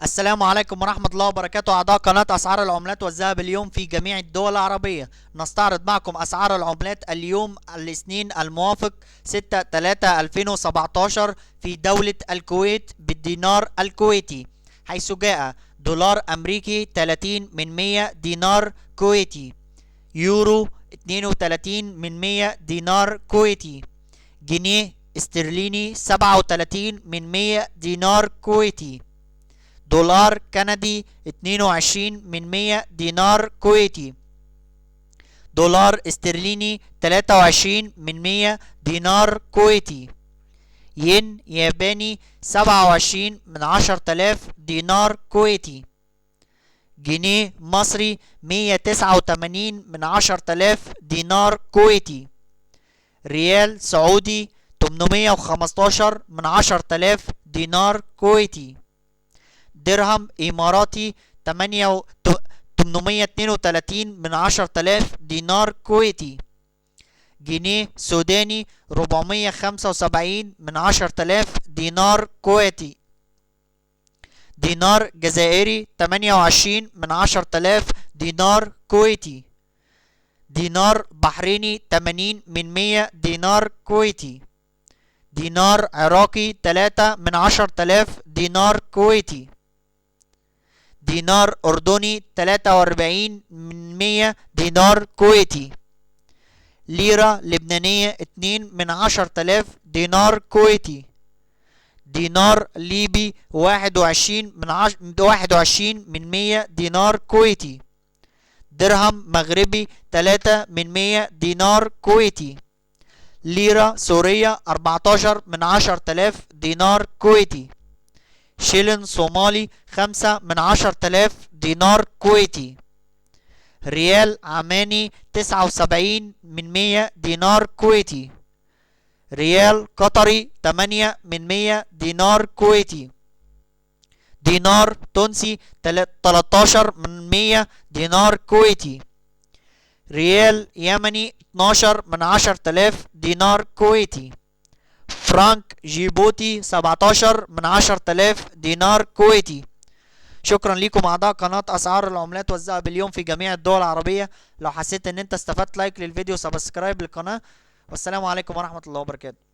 السلام عليكم ورحمة الله وبركاته. أعضاء قناة أسعار العملات والذهب اليوم في جميع الدول العربية. نستعرض معكم أسعار العملات اليوم الاثنين الموافق 6/3/2017 في دولة الكويت بالدينار الكويتي، حيث جاء دولار أمريكي 30 من 100 دينار كويتي، يورو 32 من 100 دينار كويتي، جنيه استرليني 37 من 100 دينار كويتي، دولار كندي 22 من 100 دينار كويتي، دولار استرليني 23 من 100 دينار كويتي، ين ياباني 27 من 10,000 دينار كويتي، جنيه مصري 189 من 10,000 دينار كويتي، ريال سعودي 815 من 10,000 دينار كويتي، درهم إماراتي 832 من 10,000 دينار كويتي، جنيه سوداني 475 من 10,000 دينار كويتي، دينار جزائري 28 من 10,000 دينار كويتي، دينار بحريني 80 من 100 دينار كويتي، دينار عراقي 3 من 10,000 دينار كويتي، دينار أردني 43 من 100 دينار كويتي، ليرة لبنانية 2 من 10,000 دينار كويتي، دينار ليبي 21 من 100 دينار كويتي، درهم مغربي 3 من 100 دينار كويتي، ليرة سورية 14 من 10,000 دينار كويتي، شيلن صومالي 5 من 10,000 دينار كويتي، ريال عماني 79 من 100 دينار كويتي، ريال قطري 8 من 100 دينار كويتي، دينار تونسي 13 من 100 دينار كويتي، ريال يمني 12 من 10,000 دينار كويتي، فرانك جيبوتي 17 من 10,000 دينار كويتي. شكرا لكم أعضاء قناة أسعار العملات والذهب اليوم في جميع الدول العربية. لو حسيت إن أنت استفدت لايك للفيديو، سبسكرايب للقناة، والسلام عليكم ورحمة الله وبركاته.